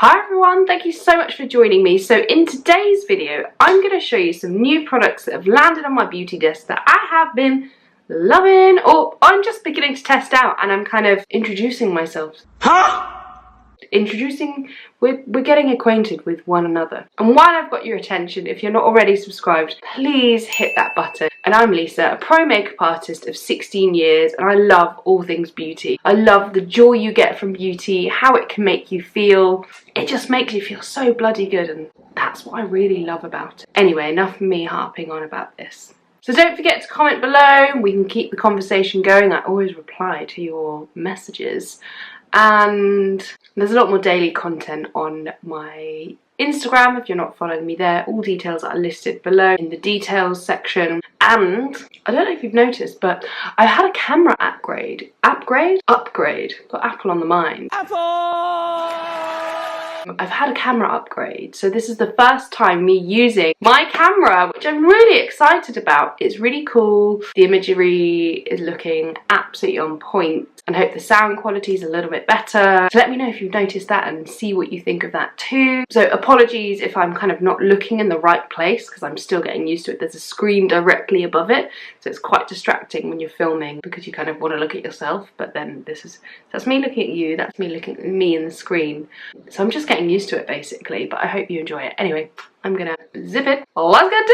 Hi everyone, thank you so much for joining me. So in today's video, I'm going to show you some new products that have landed on my beauty desk that I have been loving, or I'm just beginning to test out, and I'm kind of introducing myself. We're getting acquainted with one another. And while I've got your attention, if you're not already subscribed, please hit that button. And I'm Lisa, a pro makeup artist of 16 years, and I love all things beauty. I love the joy you get from beauty, how it can make you feel. It just makes you feel so bloody good, and that's what I really love about it. Anyway, enough of me harping on about this. So don't forget to comment below, we can keep the conversation going. I always reply to your messages. And there's a lot more daily content on my Instagram if you're not following me there. All details are listed below in the details section. And I don't know if you've noticed, but I had a camera upgrade. Upgrade? Got Apple on the mind. I've had a camera upgrade, so this is the first time me using my camera, which I'm really excited about. It's really cool. The imagery is looking absolutely on point, and I hope the sound quality is a little bit better. So let me know if you've noticed that and see what you think of that too. So apologies if I'm kind of not looking in the right place, because I'm still getting used to it. There's a screen directly above it, so it's quite distracting when you're filming because you kind of want to look at yourself, but then that's me looking at you, that's me looking at me in the screen. So I'm just getting used to it basically, but I hope you enjoy it. Anyway, I'm gonna zip it. Let's get to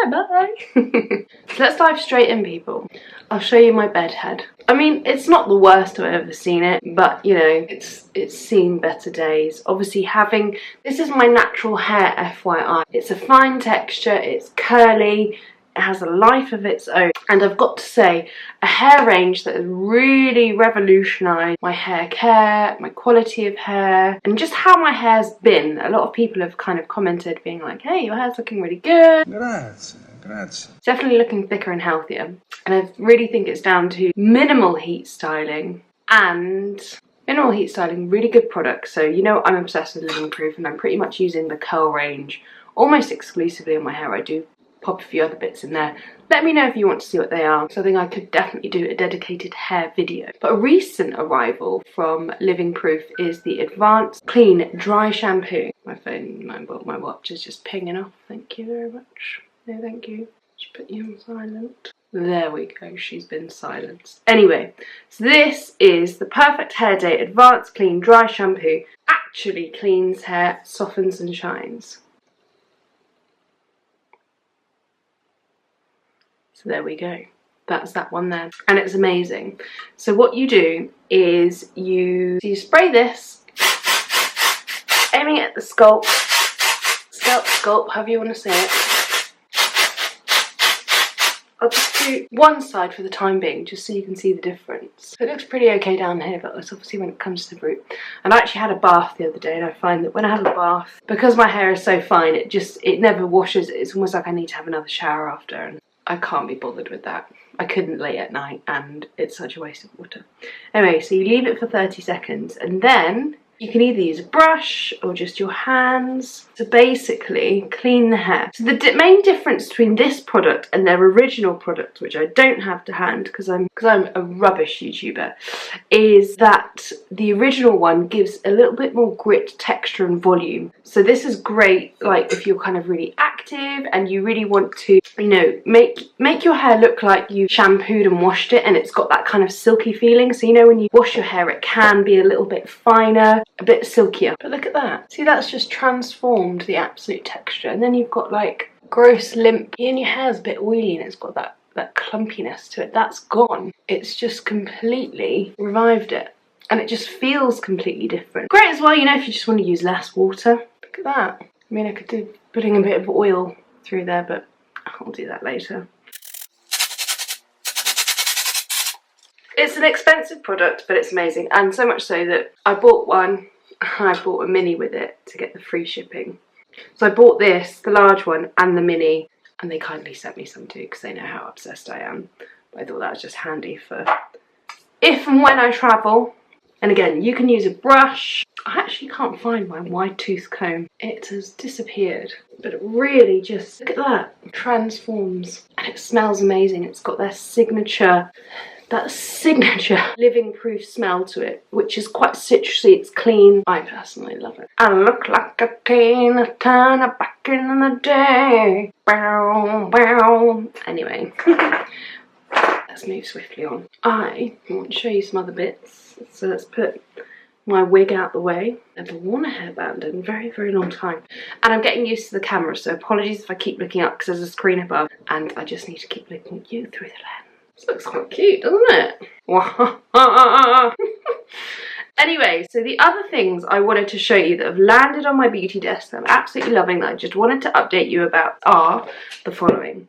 it! Bye! So let's dive straight in, people. I'll show you my bed head. I mean, it's not the worst I've ever seen it, but you know, it's seen better days. Obviously this is my natural hair, FYI. It's a fine texture, it's curly, it has a life of its own, and I've got to say, a hair range that has really revolutionised my hair care, my quality of hair, and just how my hair's been. A lot of people have kind of commented being like, hey, your hair's looking really good. Grazie. It's definitely looking thicker and healthier, and I really think it's down to minimal heat styling. And minimal heat styling, really good products. So you know I'm obsessed with Living Proof, and I'm pretty much using the curl range almost exclusively on my hair. I do pop a few other bits in there. Let me know if you want to see what they are. So I think I could definitely do a dedicated hair video. But a recent arrival from Living Proof is the Advanced Clean Dry Shampoo. My watch is just pinging off. Thank you very much. No, thank you. Just put you on silent. There we go, she's been silenced. Anyway, so this is the Perfect Hair Day Advanced Clean Dry Shampoo. Actually cleans hair, softens and shines. So there we go, that's that one there, and it's amazing. So what you do is you spray this, aiming at the scalp, however you want to say it. I'll just do one side for the time being, just so you can see the difference. So it looks pretty okay down here, but that's obviously when it comes to the root. And I actually had a bath the other day, and I find that when I have a bath, because my hair is so fine, it never washes. It's almost like I need to have another shower after, and I can't be bothered with that. I couldn't late at night, and it's such a waste of water. Anyway, so you leave it for 30 seconds, and then you can either use a brush or just your hands to basically clean the hair. So the main difference between this product and their original product, which I don't have to hand because I'm a rubbish YouTuber, is that the original one gives a little bit more grit, texture and volume. So this is great, like if you're kind of really active and you really want to, you know, make your hair look like you shampooed and washed it, and it's got that kind of silky feeling. So you know, when you wash your hair, it can be a little bit finer, a bit silkier. But look at that. See, that's just transformed the absolute texture. And then you've got like gross limp, and your hair's a bit oily and it's got that clumpiness to it. That's gone. It's just completely revived it. And it just feels completely different. Great as well, you know, if you just want to use less water. Look at that. I mean, I could do putting a bit of oil through there, but I'll do that later. It's an expensive product, but it's amazing, and so much so that I bought one, and I bought a mini with it to get the free shipping. So I bought this, the large one, and the mini, and they kindly sent me some too, because they know how obsessed I am. But I thought that was just handy for if and when I travel. And again, you can use a brush. I actually can't find my wide tooth comb. It has disappeared, but it really just, look at that, transforms, and it smells amazing. It's got their signature that signature living proof smell to it, which is quite citrusy. It's clean. I personally love it. I look like a Tina Turner back in the day. Bow, bow. Anyway, let's move swiftly on. I want to show you some other bits. So let's put my wig out the way. Never worn a hairband in a very, very long time. And I'm getting used to the camera, so apologies if I keep looking up because there's a screen above and I just need to keep looking at you through the lens. This looks quite cute, doesn't it? Anyway, so the other things I wanted to show you that have landed on my beauty desk that I'm absolutely loving, that I just wanted to update you about, are the following.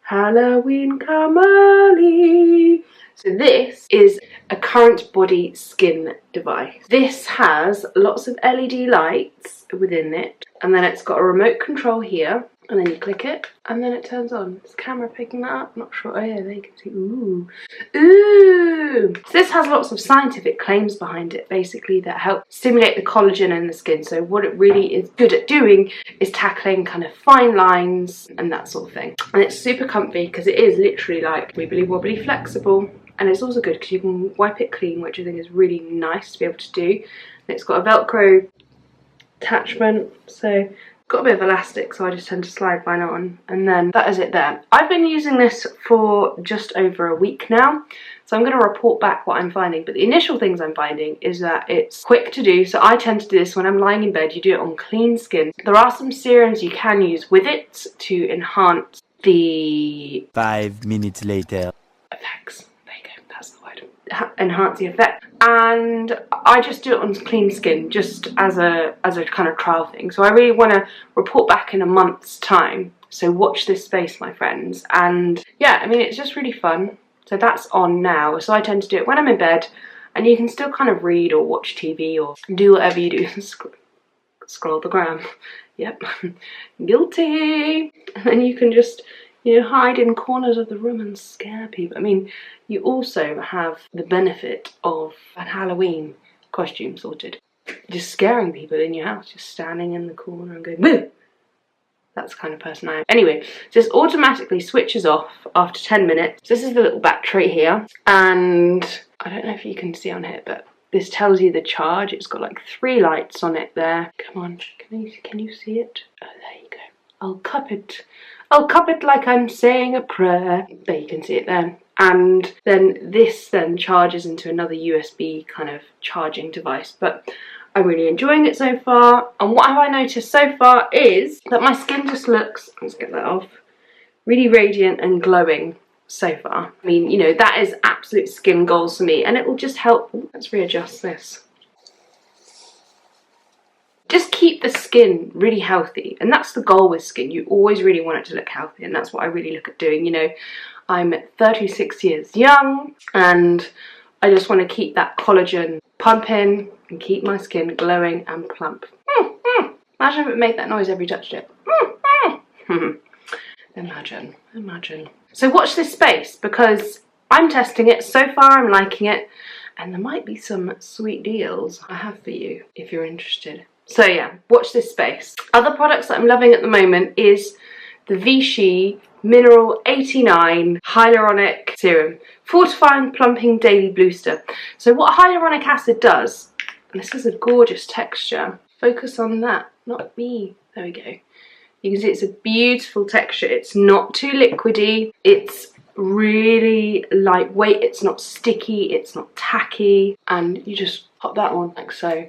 Halloween come early. So this is a current body skin device. This has lots of LED lights within it, and then it's got a remote control here, and then you click it and then it turns on. Is the camera picking that up? Not sure. Oh yeah, there you can see. Ooh. Ooh. So this has lots of scientific claims behind it, basically, that help stimulate the collagen in the skin. So what it really is good at doing is tackling kind of fine lines and that sort of thing. And it's super comfy because it is literally like wibbly wobbly flexible. And it's also good because you can wipe it clean, which I think is really nice to be able to do. And it's got a Velcro attachment, so got a bit of elastic, so I just tend to slide mine on, and then that is it there. I've been using this for just over a week now, so I'm going to report back what I'm finding. But the initial things I'm finding is that it's quick to do, so I tend to do this when I'm lying in bed. You do it on clean skin. There are some serums you can use with it to enhance the 5 minutes later effects. There you go, that's the word. Enhance the effect, and I just do it on clean skin just as a kind of trial thing. So I really want to report back in a month's time, so watch this space, my friends. And yeah, I mean, it's just really fun. So that's on now, so I tend to do it when I'm in bed, and you can still kind of read or watch TV or do whatever you do. Scroll the gram. Yep. Guilty. And then you can just, you know, hide in corners of the room and scare people. I mean, you also have the benefit of a Halloween costume sorted. Just scaring people in your house, just standing in the corner and going, boo! That's the kind of person I am. Anyway, just automatically switches off after 10 minutes. So this is the little battery here. And I don't know if you can see on here, but this tells you the charge. It's got like 3 lights on it there. Come on, can you see it? Oh, there you go. I'll cup it like I'm saying a prayer. There, you can see it there. And then this then charges into another USB kind of charging device. But I'm really enjoying it so far. And what have I noticed so far is that my skin just looks, let's get that off, really radiant and glowing so far. I mean, you know, that is absolute skin goals for me. And it will just help. Let's readjust this. Just keep the skin really healthy, and that's the goal with skin. You always really want it to look healthy, and that's what I really look at doing. You know, I'm 36 years young, and I just want to keep that collagen pumping and keep my skin glowing and plump. Imagine if it made that noise every you touched it. Imagine. So watch this space, because I'm testing it. So far I'm liking it, and there might be some sweet deals I have for you if you're interested. So yeah, watch this space. Other products that I'm loving at the moment is the VICHY Mineral 89 Hyaluronic Serum. Fortifying Plumping Daily Booster. So what hyaluronic acid does, and this is a gorgeous texture. Focus on that, not me. There we go. You can see it's a beautiful texture. It's not too liquidy. It's really lightweight. It's not sticky. It's not tacky. And you just pop that on like so.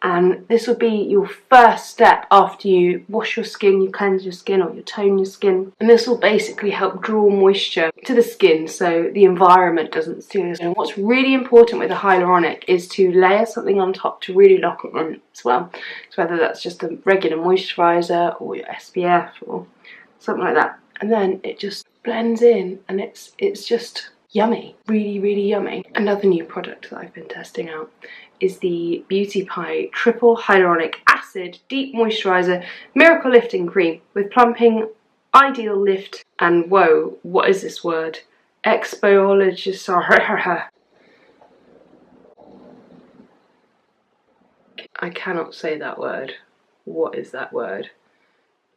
And this will be your first step after you wash your skin, you cleanse your skin, or you tone your skin. And this will basically help draw moisture to the skin so the environment doesn't steal it. And what's really important with a hyaluronic is to layer something on top to really lock it on as well. So whether that's just a regular moisturiser or your SPF or something like that. And then it just blends in, and it's just yummy. Really, really yummy. Another new product that I've been testing out is the Beauty Pie Triple Hyaluronic Acid Deep Moisturiser Miracle Lifting Cream with plumping, ideal lift, and whoa, what is this word? Exfoliologist. I cannot say that word. What is that word?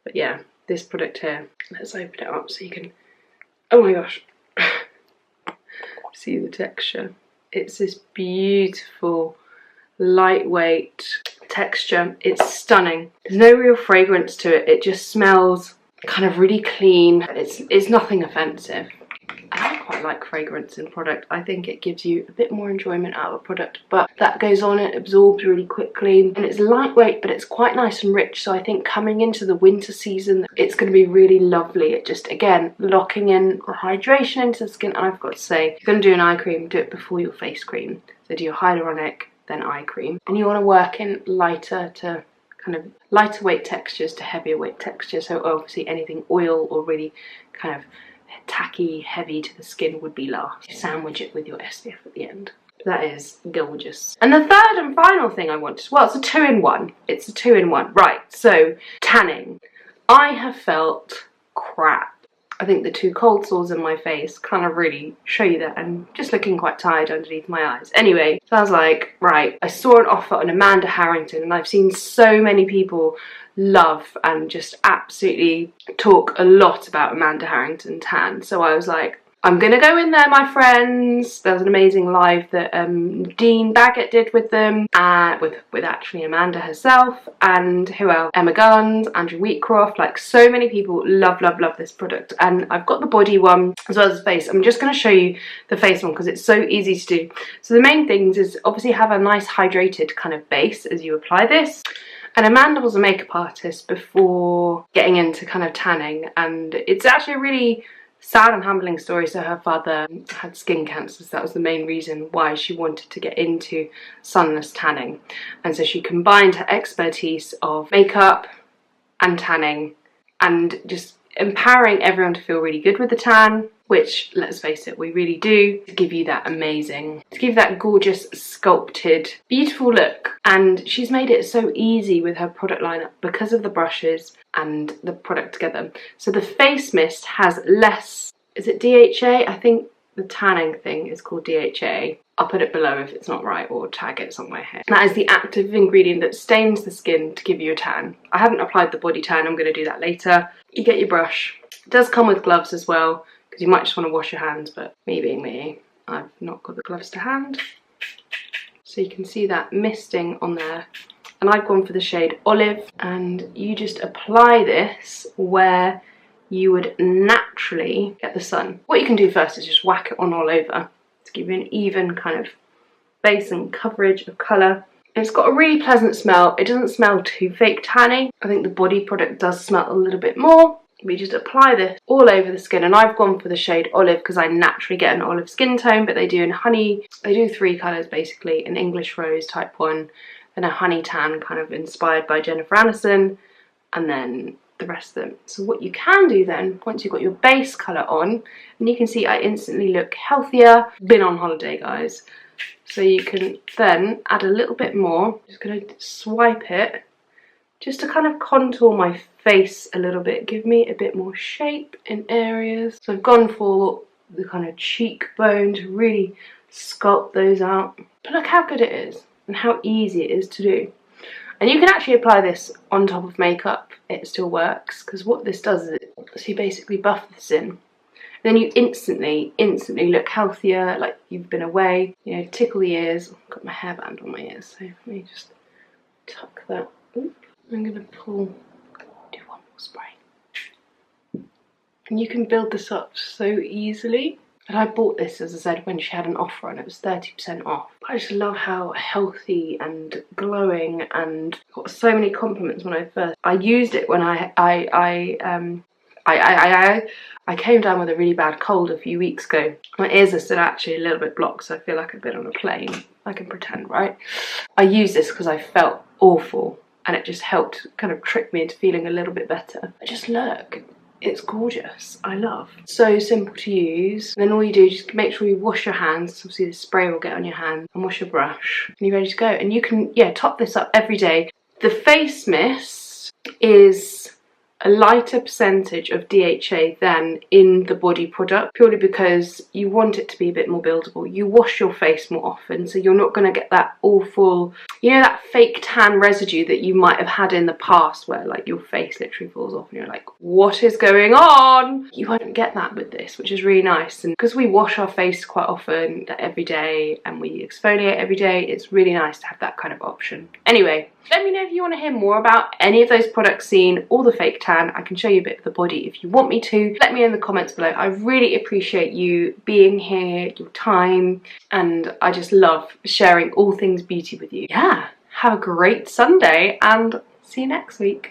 But yeah, this product here. Let's open it up so you can, oh my gosh, see the texture. It's this beautiful, lightweight texture. It's stunning. There's no real fragrance to it. It just smells kind of really clean. It's nothing offensive. I quite like fragrance in product. I think it gives you a bit more enjoyment out of a product, but that goes on, it absorbs really quickly, and it's lightweight, but it's quite nice and rich. So I think coming into the winter season, it's going to be really lovely. It just, again, locking in the hydration into the skin. And I've got to say, if you're going to do an eye cream, do it before your face cream. So do your hyaluronic, then eye cream. And you want to work in lighter to kind of lighter weight textures to heavier weight textures. So obviously anything oil or really kind of tacky, heavy to the skin would be last. You sandwich it with your SPF at the end. That is gorgeous. And the third and final thing I wanted, well, it's a two-in-one. It's a two-in-one. Right, so tanning. I have felt crap. I think the two cold sores in my face kind of really show you that. I'm just looking quite tired underneath my eyes. Anyway, so I was like, right, I saw an offer on Amanda Harrington, and I've seen so many people love and just absolutely talk a lot about Amanda Harrington tan. So I was like, I'm gonna go in there, my friends. There was an amazing live that Dean Baggett did with them, with actually Amanda herself, and who else? Emma Guns, Andrew Wheatcroft. Like, so many people love this product. And I've got the body one as well as the face. I'm just gonna show you the face one because it's so easy to do. So the main things is obviously have a nice hydrated kind of base as you apply this. And Amanda was a makeup artist before getting into kind of tanning, and it's actually a really sad and humbling story. So her father had skin cancer, so that was the main reason why she wanted to get into sunless tanning. And so she combined her expertise of makeup and tanning and just empowering everyone to feel really good with the tan, which, let's face it, we really do, to give you that amazing, to give that gorgeous, sculpted, beautiful look. And she's made it so easy with her product lineup because of the brushes and the product together. So the face mist has less, is it DHA? I think the tanning thing is called DHA. I'll put it below if it's not right, or tag it somewhere here. That is the active ingredient that stains the skin to give you a tan. I haven't applied the body tan, I'm going to do that later. You get your brush. It does come with gloves as well, because you might just want to wash your hands, but me being me, I've not got the gloves to hand. So you can see that misting on there. And I've gone for the shade Olive, and you just apply this where you would naturally get the sun. What you can do first is just whack it on all over to give you an even kind of base and coverage of colour. It's got a really pleasant smell. It doesn't smell too fake tanny. I think the body product does smell a little bit more. We just apply this all over the skin, and I've gone for the shade Olive because I naturally get an olive skin tone, but they do in honey. They do three colours basically: an English rose type 1, then a honey tan kind of inspired by Jennifer Aniston, and then the rest of them. So what you can do then, once you've got your base colour on, and you can see I instantly look healthier. Been on holiday, guys. So you can then add a little bit more. Just going to swipe it just to kind of contour my face a little bit, give me a bit more shape in areas. So I've gone for the kind of cheekbone to really sculpt those out. But look how good it is and how easy it is to do. And you can actually apply this on top of makeup, it still works, because what this does is, so you basically buff this in. Then you instantly look healthier, like you've been away. You know, tickle the ears. I've got my hairband on my ears, so let me just tuck that. Oop. I'm going to do one more spray. And you can build this up so easily. And I bought this, as I said, when she had an offer on. It was 30% off. I just love how healthy and glowing, and got so many compliments when I used it when I came down with a really bad cold a few weeks ago. My ears are still actually a little bit blocked, so I feel like I've been on a plane. I can pretend, right? I used this because I felt awful, and it just helped kind of trick me into feeling a little bit better. But just look, it's gorgeous. I love. So simple to use. And then all you do is just make sure you wash your hands. Obviously the spray will get on your hand, and wash your brush, and you're ready to go. And you can, yeah, top this up every day. The face mist is a lighter percentage of DHA than in the body product, purely because you want it to be a bit more buildable. You wash your face more often, so you're not going to get that awful, you know, that fake tan residue that you might have had in the past where like your face literally falls off and you're like, what is going on? You won't get that with this, which is really nice. And because we wash our face quite often, every day, and we exfoliate every day, it's really nice to have that kind of option. Anyway, let me know if you want to hear more about any of those products seen or the fake tan. I can show you a bit of the body if you want me to. Let me know in the comments below. I really appreciate you being here, your time, and I just love sharing all things beauty with you. Yeah, have a great Sunday and see you next week.